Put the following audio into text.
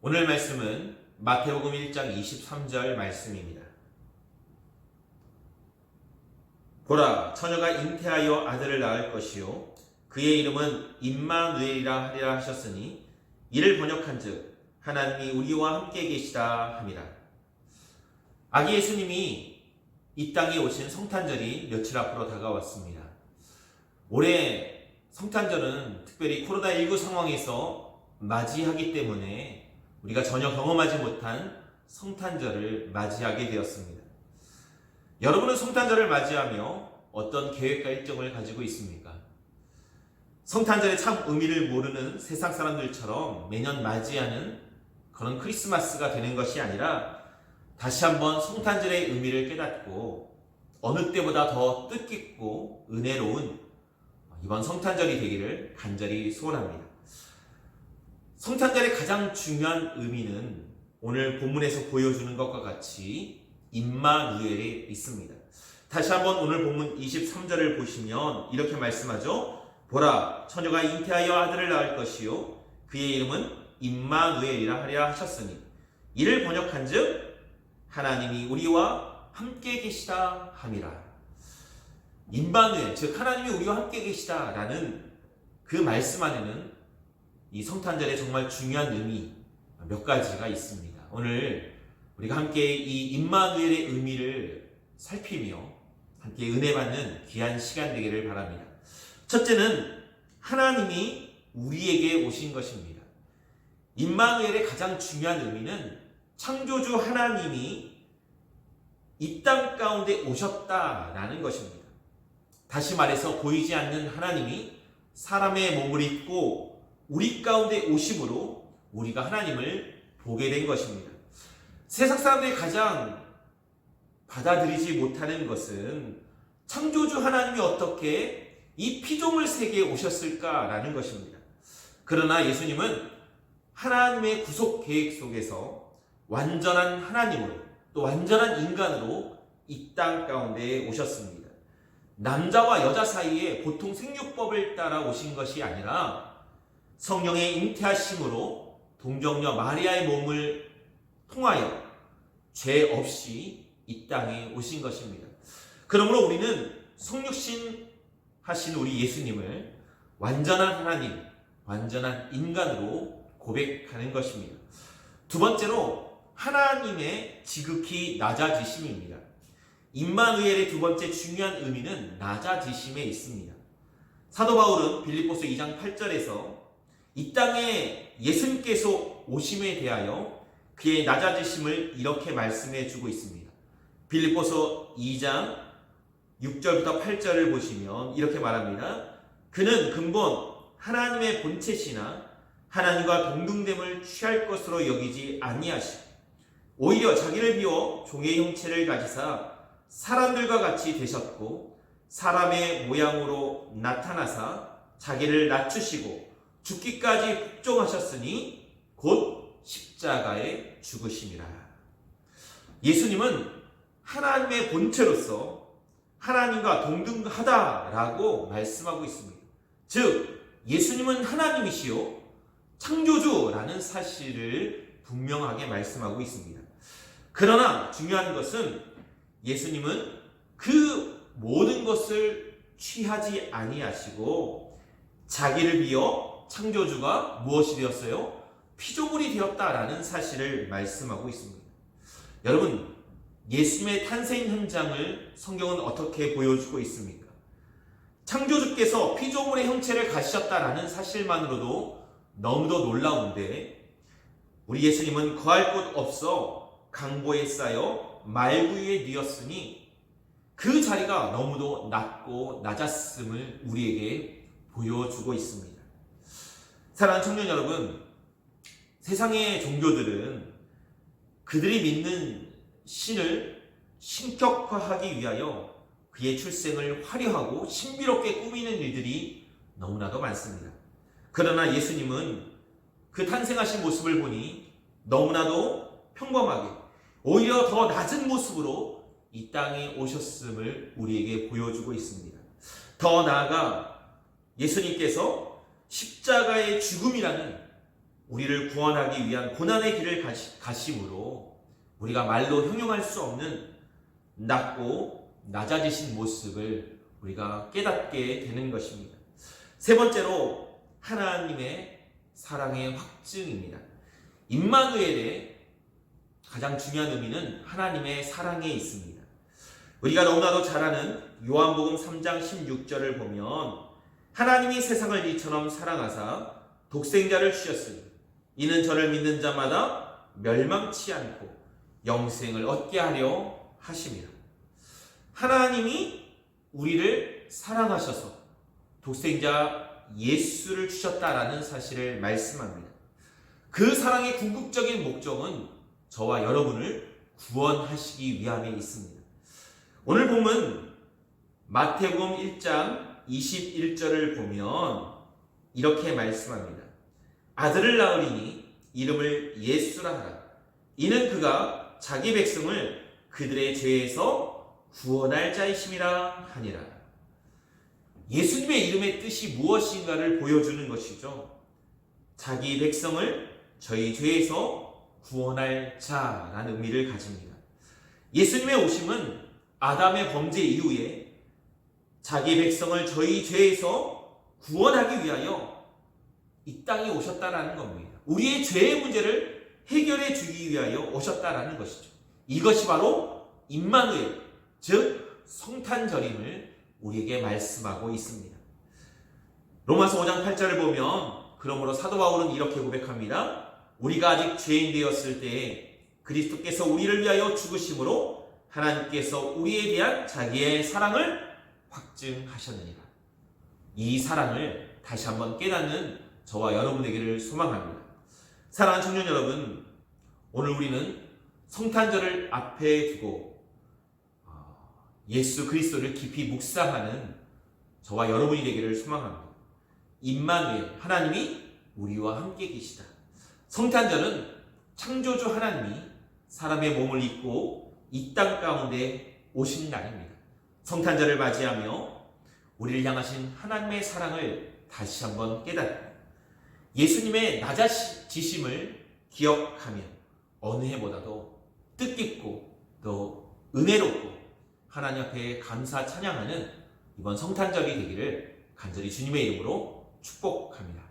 오늘 말씀은 마태복음 1장 23절 말씀입니다. 보라, 처녀가 잉태하여 아들을 낳을 것이요 그의 이름은 임마누엘이라 하리라 하셨으니 이를 번역한즉 하나님이 우리와 함께 계시다 함이라. 아기 예수님이 이 땅에 오신 성탄절이 며칠 앞으로 다가왔습니다. 올해 성탄절은 특별히 코로나19 상황에서 맞이하기 때문에 우리가 전혀 경험하지 못한 성탄절을 맞이하게 되었습니다. 여러분은 성탄절을 맞이하며 어떤 계획과 일정을 가지고 있습니까? 성탄절의 참 의미를 모르는 세상 사람들처럼 매년 맞이하는 그런 크리스마스가 되는 것이 아니라 다시 한번 성탄절의 의미를 깨닫고 어느 때보다 더 뜻깊고 은혜로운 이번 성탄절이 되기를 간절히 소원합니다. 성탄절의 가장 중요한 의미는 오늘 본문에서 보여주는 것과 같이 임마누엘에 있습니다. 다시 한번 오늘 본문 23절을 보시면 이렇게 말씀하죠. 보라, 처녀가 잉태하여 아들을 낳을 것이요 그의 이름은 임마누엘이라 하리라 하셨으니 이를 번역한즉 하나님이 우리와 함께 계시다 함이라. 임마누엘, 즉 하나님이 우리와 함께 계시다라는 그 말씀 안에는 이 성탄절의 정말 중요한 의미 몇 가지가 있습니다. 오늘 우리가 함께 이 임마누엘의 의미를 살피며 함께 은혜 받는 귀한 시간 되기를 바랍니다. 첫째는 하나님이 우리에게 오신 것입니다. 임마누엘의 가장 중요한 의미는 창조주 하나님이 이 땅 가운데 오셨다라는 것입니다. 다시 말해서 보이지 않는 하나님이 사람의 몸을 입고 우리 가운데 오심으로 우리가 하나님을 보게 된 것입니다. 세상 사람들이 가장 받아들이지 못하는 것은 창조주 하나님이 어떻게 이 피조물 세계에 오셨을까라는 것입니다. 그러나 예수님은 하나님의 구속 계획 속에서 완전한 하나님으로 또 완전한 인간으로 이 땅 가운데 오셨습니다. 남자와 여자 사이에 보통 생육법을 따라 오신 것이 아니라 성령의 잉태하심으로 동정녀 마리아의 몸을 통하여 죄 없이 이 땅에 오신 것입니다. 그러므로 우리는 성육신 하신 우리 예수님을 완전한 하나님, 완전한 인간으로 고백하는 것입니다. 두 번째로 하나님의 지극히 낮아지심입니다. 임마누엘의 두 번째 중요한 의미는 낮아지심에 있습니다. 사도 바울은 빌립보서 2장 8절에서 이 땅에 예수님께서 오심에 대하여 그의 낮아지심을 이렇게 말씀해 주고 있습니다. 빌립보서 2장 6절부터 8절을 보시면 이렇게 말합니다. 그는 근본 하나님의 본체시나 하나님과 동등됨을 취할 것으로 여기지 아니하시고 오히려 자기를 비워 종의 형체를 가지사 사람들과 같이 되셨고 사람의 모양으로 나타나사 자기를 낮추시고 죽기까지 복종하셨으니 곧 십자가에 죽으심이라. 예수님은 하나님의 본체로서 하나님과 동등하다라고 말씀하고 있습니다. 즉 예수님은 하나님이시요 창조주라는 사실을 분명하게 말씀하고 있습니다. 그러나 중요한 것은 예수님은 그 모든 것을 취하지 아니하시고 자기를 비어 창조주가 무엇이 되었어요? 피조물이 되었다라는 사실을 말씀하고 있습니다. 여러분, 예수님의 탄생 현장을 성경은 어떻게 보여주고 있습니까? 창조주께서 피조물의 형체를 가지셨다라는 사실만으로도 너무도 놀라운데 우리 예수님은 거할 곳 없어 강보에 쌓여 말구 위에 뉘었으니 그 자리가 너무도 낮고 낮았음을 우리에게 보여주고 있습니다. 사랑하는 청년 여러분, 세상의 종교들은 그들이 믿는 신을 신격화하기 위하여 그의 출생을 화려하고 신비롭게 꾸미는 일들이 너무나도 많습니다. 그러나 예수님은 그 탄생하신 모습을 보니 너무나도 평범하게 오히려 더 낮은 모습으로 이 땅에 오셨음을 우리에게 보여주고 있습니다. 더 나아가 예수님께서 십자가의 죽음이라는 우리를 구원하기 위한 고난의 길을 가심으로 우리가 말로 형용할 수 없는 낮고 낮아지신 모습을 우리가 깨닫게 되는 것입니다. 세 번째로 하나님의 사랑의 확증입니다. 임마누엘의 가장 중요한 의미는 하나님의 사랑에 있습니다. 우리가 너무나도 잘 아는 요한복음 3장 16절을 보면 하나님이 세상을 이처럼 사랑하사 독생자를 주셨으니 이는 저를 믿는 자마다 멸망치 않고 영생을 얻게 하려 하심이라. 하나님이 우리를 사랑하셔서 독생자 예수를 주셨다라는 사실을 말씀합니다. 그 사랑의 궁극적인 목적은 저와 여러분을 구원하시기 위함에 있습니다. 오늘 본문 마태복음 1장 21절을 보면 이렇게 말씀합니다. 아들을 낳으리니 이름을 예수라 하라. 이는 그가 자기 백성을 그들의 죄에서 구원할 자이심이라 하니라. 예수님의 이름의 뜻이 무엇인가를 보여주는 것이죠. 자기 백성을 저희 죄에서 구원할 자라는 의미를 가집니다. 예수님의 오심은 아담의 범죄 이후에 자기 백성을 저희 죄에서 구원하기 위하여 이 땅에 오셨다라는 겁니다. 우리의 죄의 문제를 해결해 주기 위하여 오셨다라는 것이죠. 이것이 바로 임마누엘, 즉 성탄절임을 우리에게 말씀하고 있습니다. 로마서 5장 8절을 보면 그러므로 사도 바울은 이렇게 고백합니다. 우리가 아직 죄인 되었을 때에 그리스도께서 우리를 위하여 죽으심으로 하나님께서 우리에 대한 자기의 사랑을 확증하셨느니라. 이 사랑을 다시 한번 깨닫는 저와 여러분에게를 소망합니다. 사랑하는 청년 여러분, 오늘 우리는 성탄절을 앞에 두고 예수 그리스도를 깊이 묵상하는 저와 여러분이 되기를 소망합니다. 임마누엘, 하나님이 우리와 함께 계시다. 성탄절은 창조주 하나님이 사람의 몸을 입고 이 땅 가운데 오신 날입니다. 성탄절을 맞이하며 우리를 향하신 하나님의 사랑을 다시 한번 깨닫고 예수님의 낮아지심을 기억하며 어느 해보다도 뜻깊고 또 은혜롭고 하나님 앞에 감사 찬양하는 이번 성탄절이 되기를 간절히 주님의 이름으로 축복합니다.